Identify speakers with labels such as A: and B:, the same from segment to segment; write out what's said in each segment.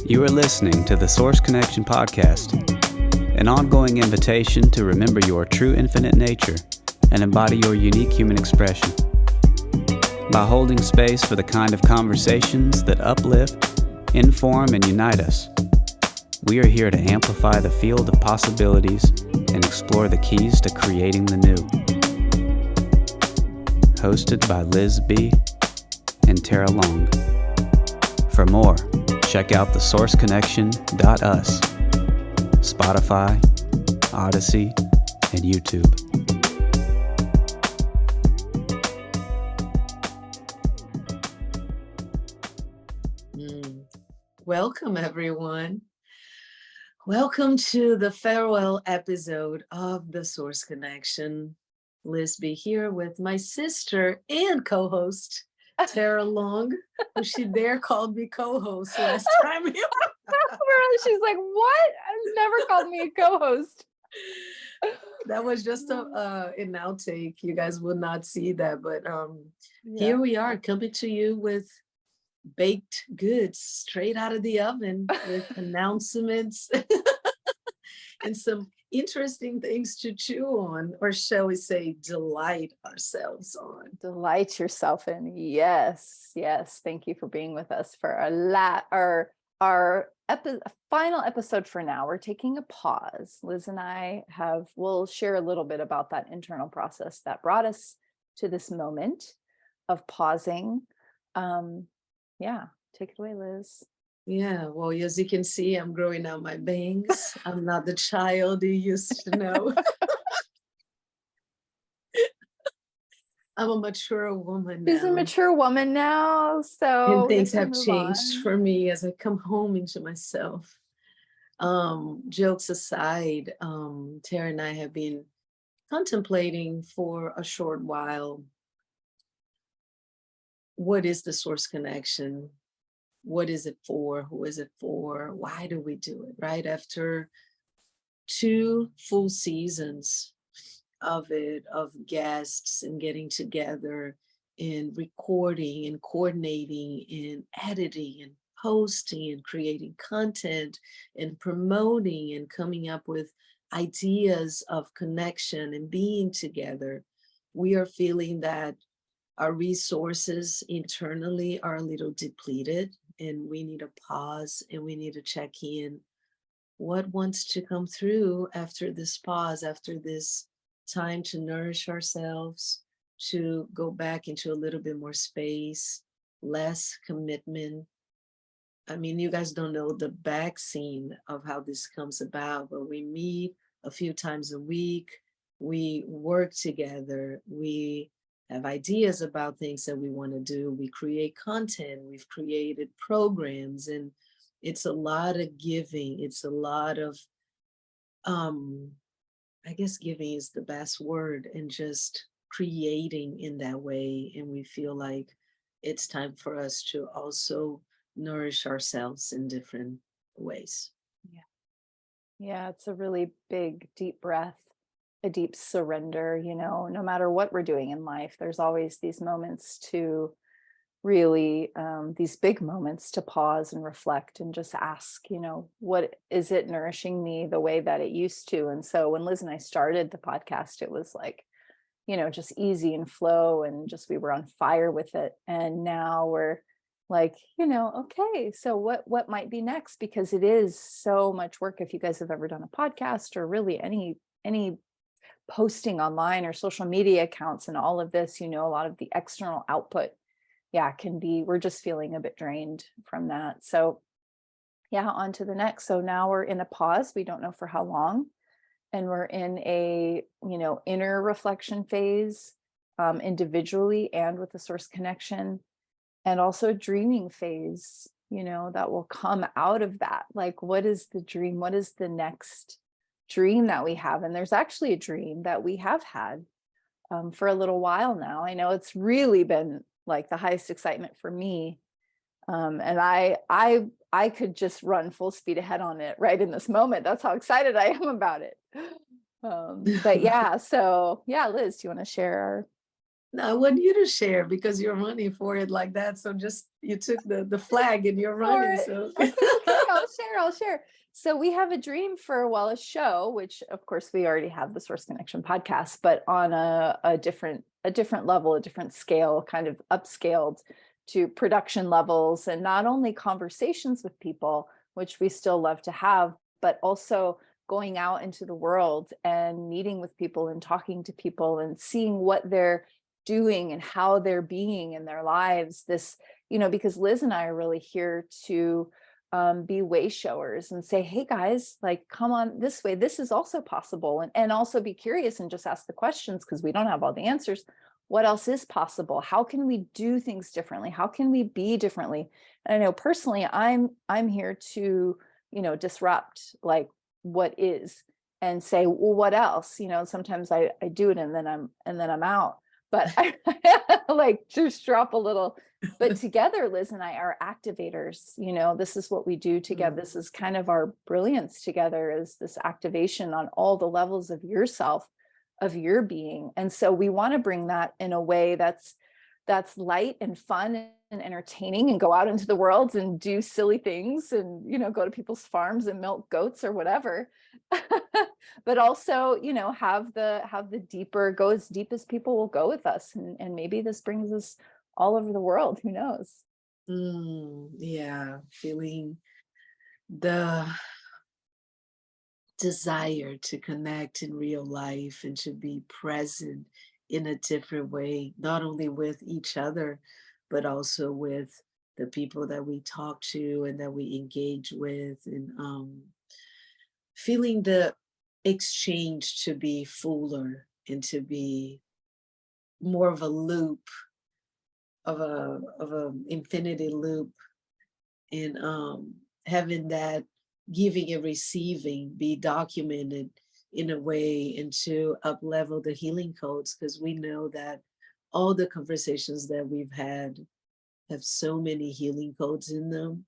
A: You are listening to the Source Connection Podcast, an ongoing invitation to remember your true infinite nature and embody your unique human expression. By holding space for the kind of conversations that uplift, inform, and unite us, we are here to amplify the field of possibilities and explore the keys to creating the new. Hosted by Liz B. and Tarah Long. For more, check out thesourceconnection.us, Spotify, Odyssey, and YouTube.
B: Welcome, everyone. Welcome to the farewell episode of The Source Connection. Liz B here with my sister and co-host, Tarah Long, who she there called me co-host last time.
C: She's like, what? I've never called me a co-host.
B: That was just an outtake. You guys will not see that, but Here we are coming to you with baked goods straight out of the oven with announcements and some interesting things to chew on, or shall we say delight ourselves on.
C: Delight yourself in. Yes. Thank you for being with us for our final episode for now. We're taking a pause. Liz and I will share a little bit about that internal process that brought us to this moment of pausing. Take it away, Liz.
B: Yeah, well, as you can see, I'm growing out my bangs. I'm not the child you used to know. I'm a mature woman now.
C: She's a mature woman now, so
B: and things have changed for me as I come home into myself. Jokes aside, Tarah and I have been contemplating for a short while, what is the Source Connection? What is it for? Who is it for? Why do we do it, right? After 2 full seasons of guests and getting together and recording and coordinating and editing and posting and creating content and promoting and coming up with ideas of connection and being together, we are feeling that our resources internally are a little depleted, and we need a pause and we need to check in. What wants to come through after this pause, after this time to nourish ourselves, to go back into a little bit more space, less commitment. I mean, you guys don't know the back scene of how this comes about, but we meet a few times a week, we work together, we have ideas about things that we want to do, we create content, we've created programs, and it's a lot of giving. It's a lot of, I guess giving is the best word, and just creating in that way. And we feel like it's time for us to also nourish ourselves in different ways.
C: Yeah, it's a really big, deep breath, a deep surrender. No matter what we're doing in life, there's always these moments to really, these big moments to pause and reflect and just ask, what is it nourishing me the way that it used to? And so when Liz and I started the podcast, it was like, just easy and flow, and just we were on fire with it. And now we're like, okay, so what might be next? Because it is so much work. If you guys have ever done a podcast or really any posting online or social media accounts and all of this, a lot of the external output, we're just feeling a bit drained from that. So on to the next. So now we're in a pause. We don't know for how long. And we're in a, inner reflection phase, individually and with the Source Connection, and also a dreaming phase, that will come out of that. Like, what is the dream? What is the next dream that we have? And there's actually a dream that we have had for a little while now. I know it's really been like the highest excitement for me, and I could just run full speed ahead on it right in this moment. That's how excited I am about it. But Liz, do you want to share
B: No, I want you to share because you're running for it like that. So just you took the flag and you're running. So
C: Okay, I'll share. So we have a dream for, well, a show, which of course we already have the Source Connection podcast, but on a different level, a different scale, kind of upscaled to production levels, and not only conversations with people, which we still love to have, but also going out into the world and meeting with people and talking to people and seeing what they're doing and how they're being in their lives. This, because Liz and I are really here to be way showers and say, hey guys, like, come on this way. This is also possible. And also be curious and just ask the questions, because we don't have all the answers. What else is possible? How can we do things differently? How can we be differently? And I know personally, I'm here to, disrupt like what is, and say, well, what else? Sometimes I do it and then I'm out. But I like just drop a little. But together, Liz and I are activators. This is what we do together. This is kind of our brilliance together, is this activation on all the levels of yourself, of your being. And so we want to bring that in a way that's light and fun and entertaining, and go out into the world and do silly things and, go to people's farms and milk goats or whatever. But also, have the deeper, go as deep as people will go with us. And maybe this brings us all over the world. Who knows?
B: Yeah, feeling the desire to connect in real life and to be present in a different way, not only with each other, but also with the people that we talk to and that we engage with, and feeling the exchange to be fuller and to be more of a loop, of a infinity loop, and having that giving and receiving be documented in a way, and to up level the healing codes, because we know that all the conversations that we've had have so many healing codes in them.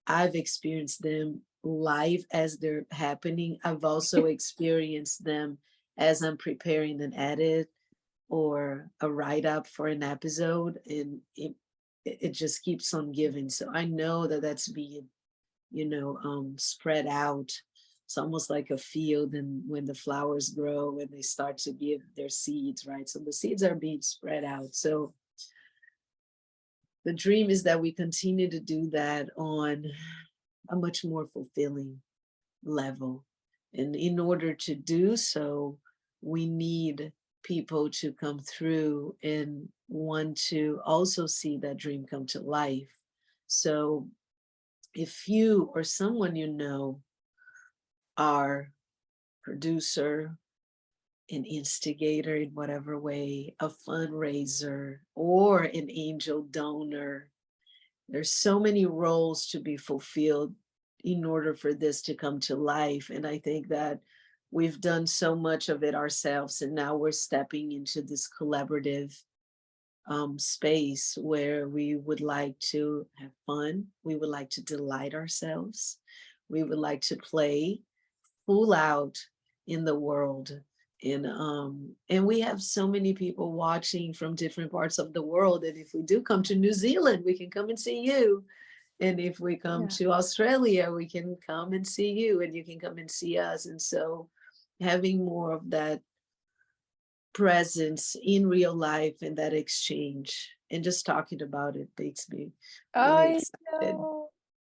B: I've experienced them live as they're happening. I've also experienced them as I'm preparing an edit or a write-up for an episode, and it just keeps on giving. So I know that that's being, spread out. It's almost like a field, and when the flowers grow and they start to give their seeds, right? So the seeds are being spread out. So the dream is that we continue to do that on a much more fulfilling level. And in order to do so, we need people to come through and want to also see that dream come to life. So if you or someone are producer, an instigator in whatever way, a fundraiser, or an angel donor, there's so many roles to be fulfilled in order for this to come to life. And I think that we've done so much of it ourselves, and now we're stepping into this collaborative space where we would like to have fun. We would like to delight ourselves. We would like to play full out in the world. And we have so many people watching from different parts of the world. And if we do come to New Zealand, we can come and see you. And if we come to Australia, we can come and see you, and you can come and see us. And so having more of that presence in real life and that exchange, and just talking about it makes me really excited.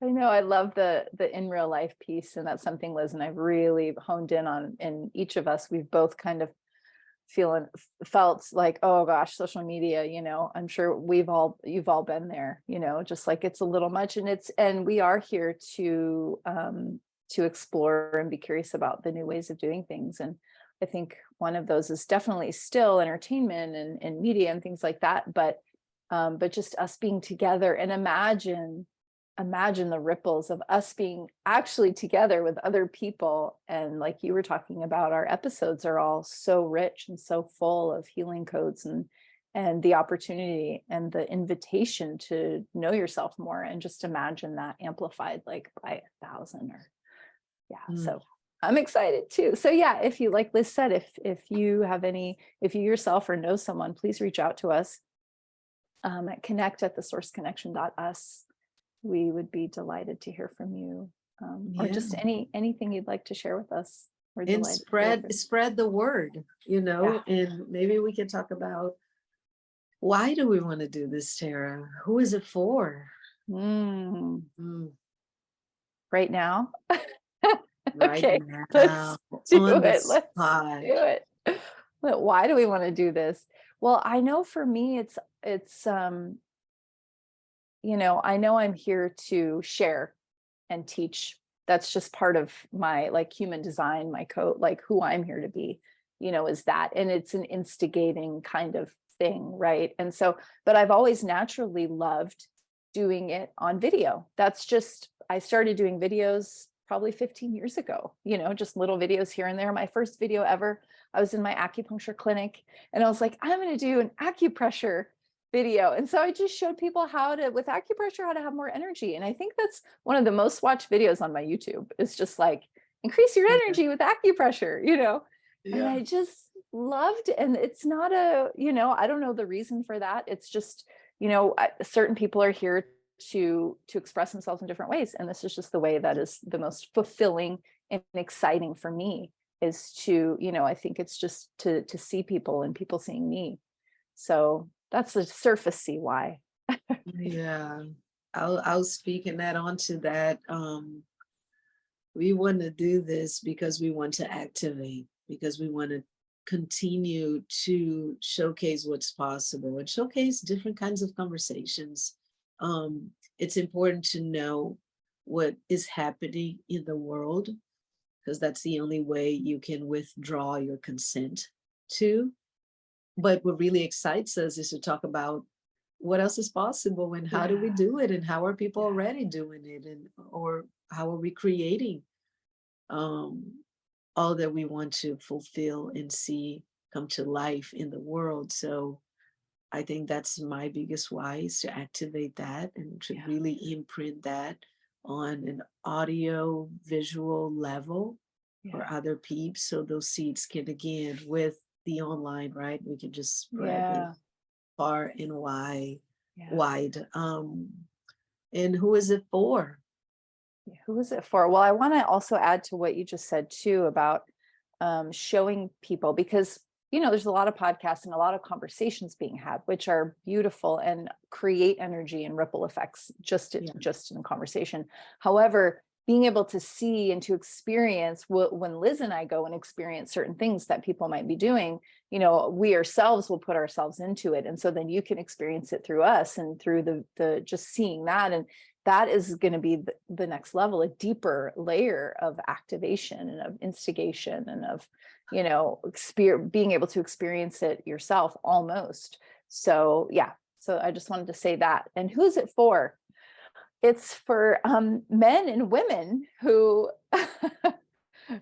C: I know. I love the in real life piece, and that's something Liz and I've really honed in on. In each of us, we've both kind of felt like, oh gosh, social media, I'm sure you've all been there, just like it's a little much, and we are here to explore and be curious about the new ways of doing things. And I think one of those is definitely still entertainment and media and things like that, but just us being together, and imagine the ripples of us being actually together with other people. And like you were talking about, our episodes are all so rich and so full of healing codes, and the opportunity and the invitation to know yourself more, and just imagine that amplified like by 1,000 or so I'm excited too. So yeah, if you, like Liz said, if you have any, if you yourself or know someone, please reach out to us at connect@thesourceconnection.us. We would be delighted to hear from you, or just anything you'd like to share with us. We're
B: And
C: delighted to hear from you.
B: spread the word, and maybe we can talk about, why do we want to do this, Tarah? Who is it for?
C: Mm.
B: Mm,
C: Right now.
B: right
C: Okay,
B: now,
C: let's do
B: on the
C: it. Let's
B: spot.
C: do it. But why do we want to do this? Well, I know for me, it's I know I'm here to share and teach. That's just part of my like human design, my code, like who I'm here to be, is that. And it's an instigating kind of thing, right? And so, but I've always naturally loved doing it on video. That's just, I started doing videos probably 15 years ago, just little videos here and there. My first video ever, I was in my acupuncture clinic and I was like, I'm going to do an acupressure video. And so I just showed people with acupressure, how to have more energy. And I think that's one of the most watched videos on my YouTube. It's just like, increase your energy with acupressure, and I just loved, and it's not I don't know the reason for that. It's just, certain people are here to express themselves in different ways. And this is just the way that is the most fulfilling and exciting for me, is to, I think it's just to see people and people seeing me. So that's the surfacey why.
B: Yeah, I'll speak and add on to that. We want to do this because we want to activate, because we want to continue to showcase what's possible and showcase different kinds of conversations. It's important to know what is happening in the world, because that's the only way you can withdraw your consent to. But what really excites us is to talk about what else is possible and how do we do it, and how are people already doing it, or how are we creating all that we want to fulfill and see come to life in the world. So I think that's my biggest why, is to activate that and to really imprint that on an audio visual level for other peeps, so those seeds can, again, with the online, right, we can just spread it far and wide. And who is it for?
C: Who is it for? Well, I want to also add to what you just said too about showing people, because there's a lot of podcasts and a lot of conversations being had, which are beautiful and create energy and ripple effects just in the conversation. However, being able to see and to experience when Liz and I go and experience certain things that people might be doing, we ourselves will put ourselves into it. And so then you can experience it through us and through the just seeing that. And that is going to be the next level, a deeper layer of activation and of instigation and of, being able to experience it yourself almost. So, so I just wanted to say that. And who's it for? It's for men and women who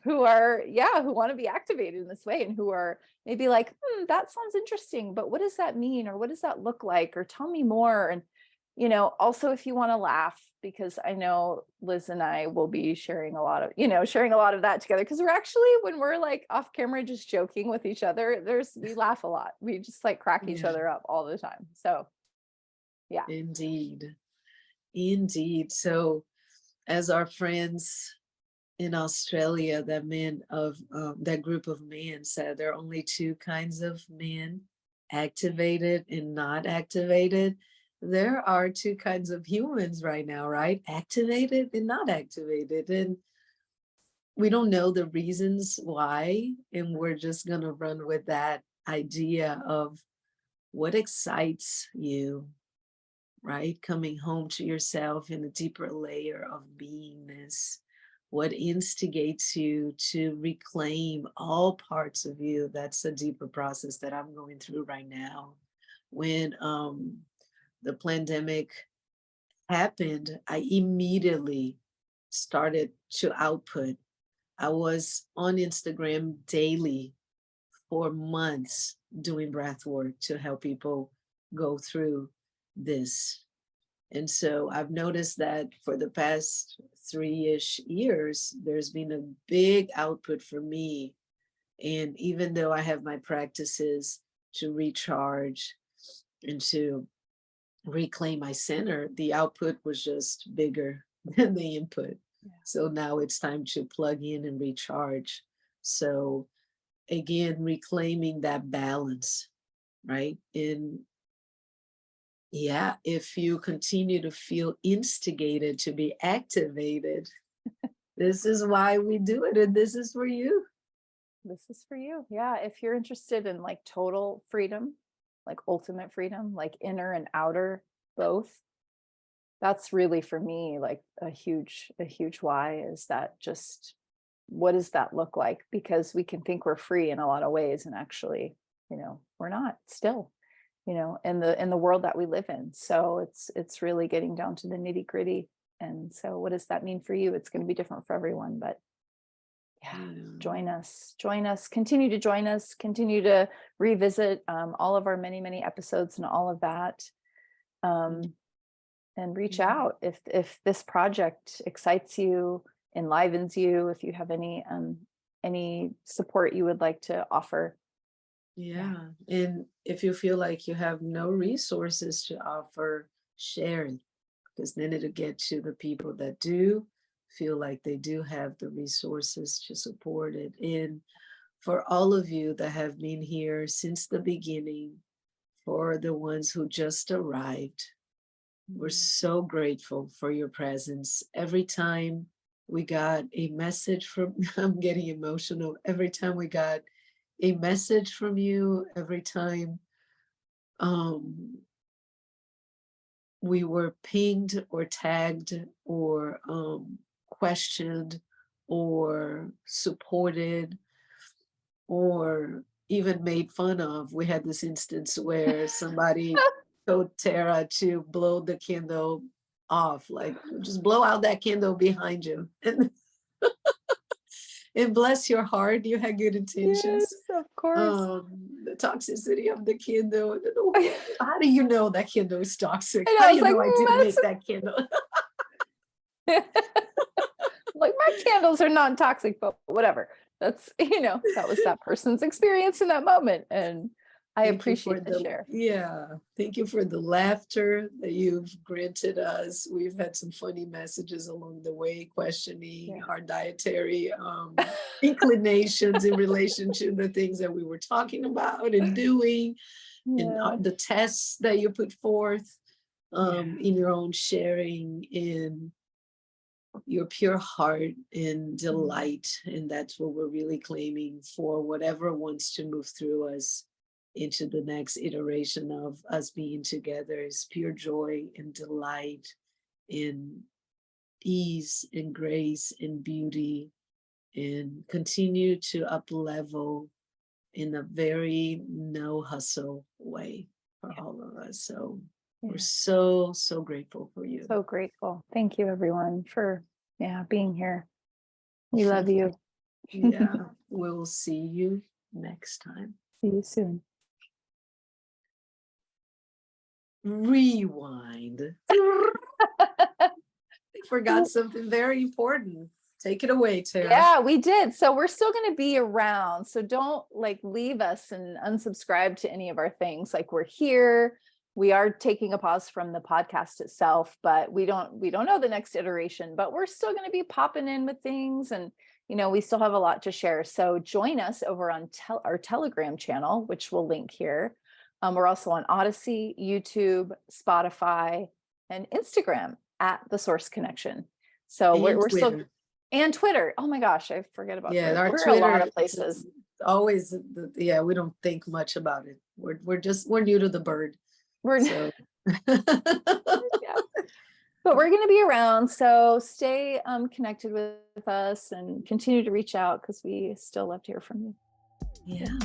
C: who want to be activated in this way, and who are maybe like, that sounds interesting, but what does that mean? Or what does that look like? Or tell me more. And also, if you want to laugh, because I know Liz and I will be sharing a lot of that together, because we're actually, when we're like off camera, just joking with each other, we laugh a lot. We just like crack each other up all the time. So, yeah.
B: Indeed. So, as our friends in Australia, that group of men said, there are only two kinds of men, activated and not activated. There are two kinds of humans right now, right? Activated and not activated. And we don't know the reasons why. And we're just going to run with that idea of what excites you, right? Coming home to yourself in a deeper layer of beingness. What instigates you to reclaim all parts of you? That's a deeper process that I'm going through right now. When the pandemic happened, I immediately started to output. I was on Instagram daily for months doing breath work to help people go through this. And so I've noticed that for the past 3-ish years, there's been a big output for me. And even though I have my practices to recharge and to reclaim my center, the output was just bigger than the input.
C: Yeah.
B: So now it's time to plug in and recharge. So again, reclaiming that balance, right? And yeah, if you continue to feel instigated to be activated, this is why we do it, and this is for you.
C: This is for you. Yeah. If you're interested in like total freedom, like ultimate freedom, like inner and outer, both, that's really for me like a huge why. Is that just, what does that look like? Because we can think we're free in a lot of ways, and actually, we're not still, in the world that we live in. So it's really getting down to the nitty gritty. And so what does that mean for you? It's going to be different for everyone, but yeah, join us, continue to join us, continue to revisit all of our many episodes and all of that. And reach out if this project excites you, enlivens you, if you have any support you would like to offer.
B: Yeah. And if you feel like you have no resources to offer, share it, because then it'll get to the people that do feel like they do have the resources to support it. And for all of you that have been here since the beginning, for the ones who just arrived, we're so grateful for your presence. Every time we got a message from, I'm getting emotional, every time we got a message from you, every time we were pinged or tagged or questioned or supported or even made fun of. We had this instance where somebody told Tarah to blow the candle off, like just blow out that candle behind you. And bless your heart, you had good intentions.
C: Yes, of course.
B: The toxicity of the candle. How do you know that candle is toxic?
C: I know,
B: How do
C: it's
B: you
C: like,
B: know I didn't make that candle?
C: like my candles are non-toxic, but whatever. That's, that was that person's experience in that moment. And I appreciate the share.
B: Yeah. Thank you for the laughter that you've granted us. We've had some funny messages along the way, questioning our dietary inclinations in relation to the things that we were talking about and doing, and the tests that you put forth in your own sharing, in your pure heart and delight. And that's what we're really claiming for whatever wants to move through us into the next iteration of us being together, is pure joy and delight and ease and grace and beauty, and continue to up level in a very no hustle way for all of us. So we're so grateful for you.
C: So grateful. Thank you everyone for being here. We love you.
B: Yeah, we'll see you next time.
C: See you soon.
B: Rewind. I forgot something very important. Take it away, Tarah.
C: Yeah, we did. So we're still going to be around. So don't leave us and unsubscribe to any of our things. Like, we're here. We are taking a pause from the podcast itself, but we don't know the next iteration, but we're still going to be popping in with things, and we still have a lot to share. So join us over on our Telegram channel, which we'll link here. We're also on Odyssey, YouTube, Spotify, and Instagram at The Source Connection. So we're still, and Twitter. Oh my gosh, I forget about Twitter.
B: Our
C: We're
B: Twitter,
C: a lot of places.
B: Always, we don't think much about it. We're new to the bird. So.
C: But we're going to be around. So stay connected with us and continue to reach out, because we still love to hear from you.
B: Yeah.